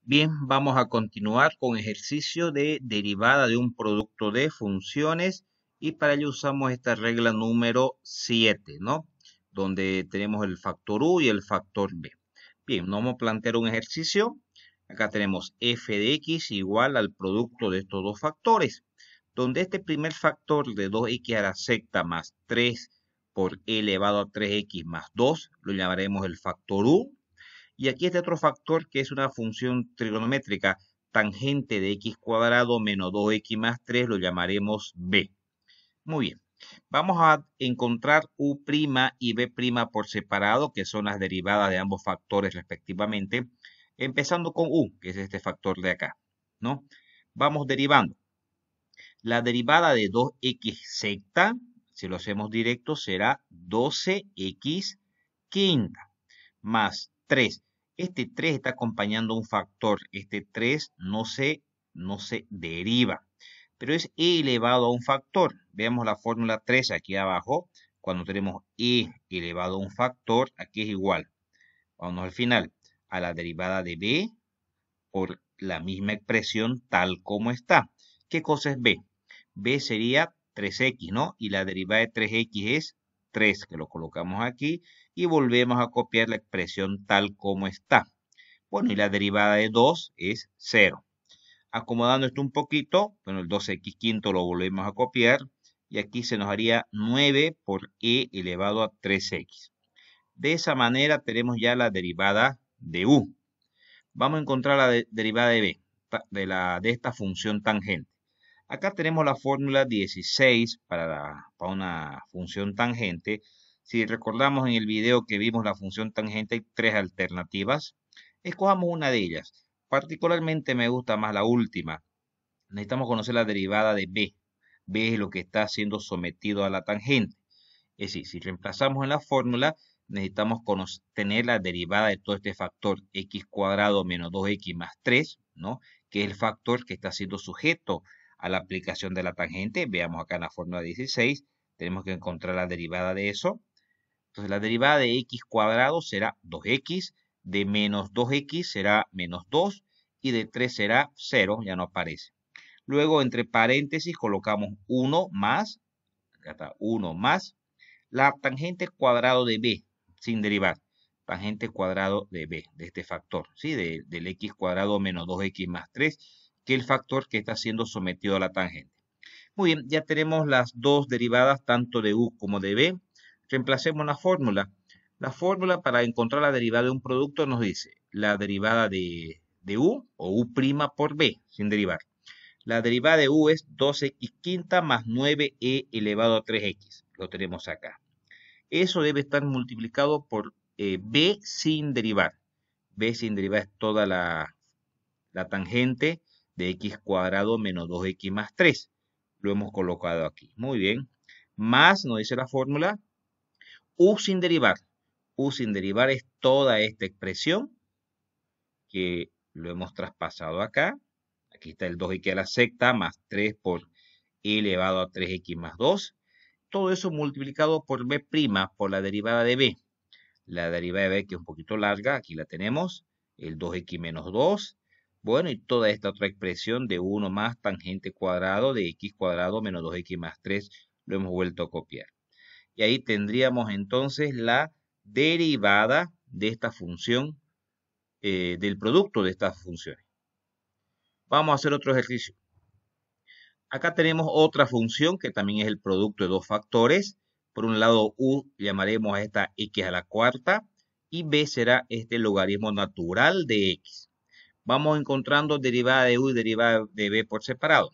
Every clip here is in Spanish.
Bien, vamos a continuar con ejercicio de derivada de un producto de funciones y para ello usamos esta regla número 7, ¿no? Donde tenemos el factor u y el factor b. Bien, nos vamos a plantear un ejercicio. Acá tenemos f de x igual al producto de estos dos factores, donde este primer factor de 2x a la sexta más 3 por e elevado a 3x más 2 lo llamaremos el factor u. Y aquí este otro factor que es una función trigonométrica, tangente de x cuadrado menos 2x más 3, lo llamaremos b. Muy bien. Vamos a encontrar u' y b' por separado, que son las derivadas de ambos factores respectivamente, empezando con u, que es este factor de acá, ¿no? Vamos derivando. La derivada de 2x sexta, si lo hacemos directo, será 12x quinta, más 3. Este 3 está acompañando un factor. Este 3 no se deriva, pero es e elevado a un factor. Veamos la fórmula 3 aquí abajo. Cuando tenemos e elevado a un factor, aquí es igual. Vamos al final, a la derivada de b por la misma expresión tal como está. ¿Qué cosa es b? B sería 3x, ¿no? Y la derivada de 3x es 3, que lo colocamos aquí, y volvemos a copiar la expresión tal como está. Bueno, y la derivada de 2 es 0. Acomodando esto un poquito, bueno, el 2x quinto lo volvemos a copiar, y aquí se nos haría 9 por e elevado a 3x. De esa manera tenemos ya la derivada de u. Vamos a encontrar la derivada de b, de esta función tangente. Acá tenemos la fórmula 16 para una función tangente. Si recordamos en el video que vimos la función tangente, hay tres alternativas. Escojamos una de ellas. Particularmente me gusta más la última. Necesitamos conocer la derivada de b. B es lo que está siendo sometido a la tangente. Es decir, si reemplazamos en la fórmula, necesitamos tener la derivada de todo este factor x cuadrado menos 2x más 3, ¿no? Que es el factor que está siendo sujeto a la aplicación de la tangente. Veamos acá en la fórmula 16, tenemos que encontrar la derivada de eso. Entonces la derivada de x cuadrado será 2x, de menos 2x será menos 2 y de 3 será 0, ya no aparece. Luego entre paréntesis colocamos 1 más, acá está 1 más, la tangente cuadrado de b, sin derivar, tangente cuadrado de b, de este factor, ¿sí? Del x cuadrado menos 2x más 3, que es el factor que está siendo sometido a la tangente. Muy bien, ya tenemos las dos derivadas, tanto de u como de b. Reemplacemos la fórmula. La fórmula para encontrar la derivada de un producto nos dice la derivada de u o u' por b, sin derivar. La derivada de u es 12x quinta más 9e elevado a 3x. Lo tenemos acá. Eso debe estar multiplicado por b sin derivar. B sin derivar es toda la tangente de x cuadrado menos 2x más 3. Lo hemos colocado aquí. Muy bien. Más, nos dice la fórmula, u sin derivar. U sin derivar es toda esta expresión que lo hemos traspasado acá. Aquí está el 2x a la sexta más 3 por e elevado a 3x más 2. Todo eso multiplicado por b', por la derivada de b. La derivada de b que es un poquito larga, aquí la tenemos, el 2x menos 2. Bueno, y toda esta otra expresión de 1 más tangente cuadrado de x cuadrado menos 2x más 3 lo hemos vuelto a copiar. Y ahí tendríamos entonces la derivada de esta función, del producto de estas funciones. Vamos a hacer otro ejercicio. Acá tenemos otra función que también es el producto de dos factores. Por un lado, u llamaremos a esta x a la cuarta y b será este logaritmo natural de x. Vamos encontrando derivada de u y derivada de b por separado.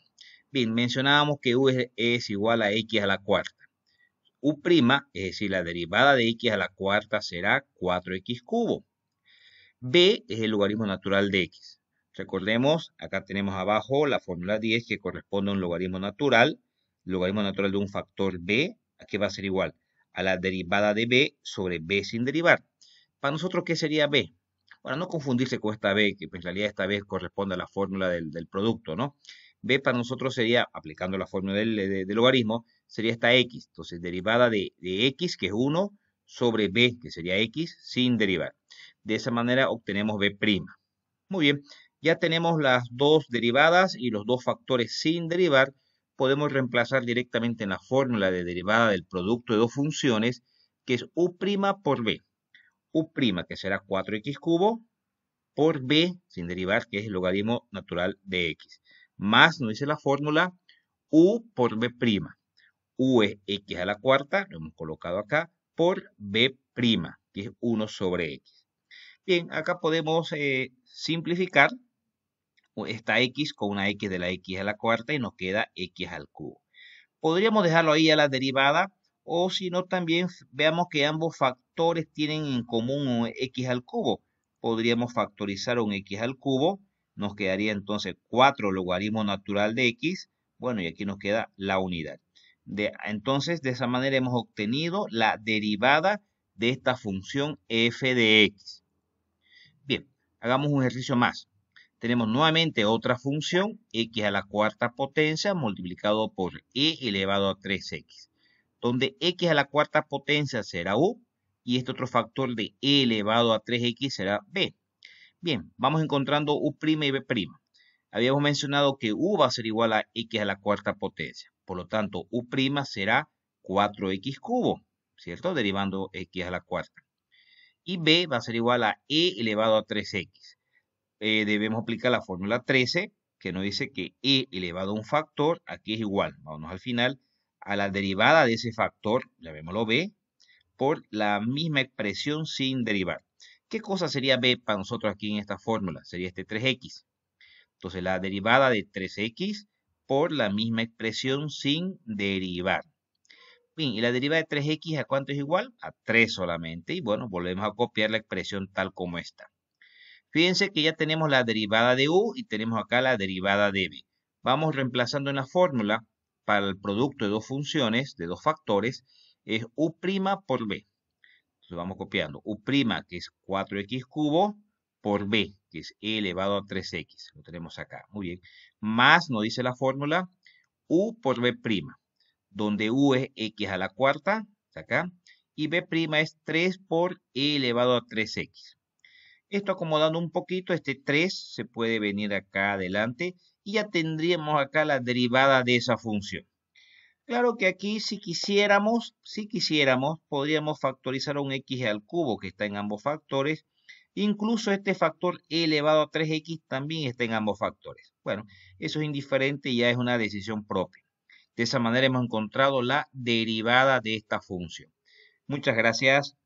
Bien, mencionábamos que u es igual a x a la cuarta. U', es decir, la derivada de x a la cuarta será 4x cubo. B es el logaritmo natural de x. Recordemos, acá tenemos abajo la fórmula 10 que corresponde a un logaritmo natural. El logaritmo natural de un factor b, aquí va a ser igual a la derivada de b sobre b sin derivar. Para nosotros, ¿qué sería b? Bueno, no confundirse con esta b, que en realidad esta b corresponde a la fórmula del producto, ¿no? B para nosotros sería, aplicando la fórmula del logaritmo, sería esta x. Entonces, derivada de x, que es 1, sobre b, que sería x, sin derivar. De esa manera obtenemos b'. Muy bien, Ya tenemos las dos derivadas y los dos factores sin derivar. Podemos reemplazar directamente en la fórmula de derivada del producto de dos funciones, que es u' por b. U', que será 4x cubo, por b, sin derivar, que es el logaritmo natural de x. Más, nos dice la fórmula, u por b'. U es x a la cuarta, lo hemos colocado acá, por b', que es 1 sobre x. Bien, acá podemos simplificar esta x con una x de la x a la cuarta y nos queda x al cubo. Podríamos dejarlo ahí a la derivada, o si no, también veamos que ambos factores tienen en común un x al cubo. Podríamos factorizar un x al cubo, nos quedaría entonces 4 logaritmo natural de x, bueno, y aquí nos queda la unidad. Entonces, de esa manera hemos obtenido la derivada de esta función f de x. Bien, hagamos un ejercicio más. Tenemos nuevamente otra función, x a la cuarta potencia multiplicado por e elevado a 3x, donde x a la cuarta potencia será u y este otro factor de e elevado a 3x será b. Bien, vamos encontrando u' y b'. Habíamos mencionado que u va a ser igual a x a la cuarta potencia, por lo tanto u' será 4x cubo, ¿cierto? Derivando x a la cuarta. Y b va a ser igual a e elevado a 3x. Debemos aplicar la fórmula 13, que nos dice que e elevado a un factor, aquí es igual, vámonos al final, a la derivada de ese factor, llamémoslo b, por la misma expresión sin derivar. ¿Qué cosa sería b para nosotros aquí en esta fórmula? Sería este 3x. Entonces la derivada de 3x por la misma expresión sin derivar. Bien, y la derivada de 3x ¿a cuánto es igual? A 3 solamente. Y bueno, volvemos a copiar la expresión tal como está. Fíjense que ya tenemos la derivada de u y tenemos acá la derivada de b. Vamos reemplazando en la fórmula para el producto de dos funciones, de dos factores, es u' por b. Entonces vamos copiando. U', que es 4x cubo, por b, que es e elevado a 3x. Lo tenemos acá. Muy bien. Más nos dice la fórmula u por b', donde u es x a la cuarta, acá, y b' es 3 por e elevado a 3x. Esto acomodando un poquito, este 3 se puede venir acá adelante y ya tendríamos acá la derivada de esa función. Claro que aquí si quisiéramos, podríamos factorizar un x al cubo que está en ambos factores. Incluso este factor e elevado a 3x también está en ambos factores. Bueno, eso es indiferente y ya es una decisión propia. De esa manera hemos encontrado la derivada de esta función. Muchas gracias.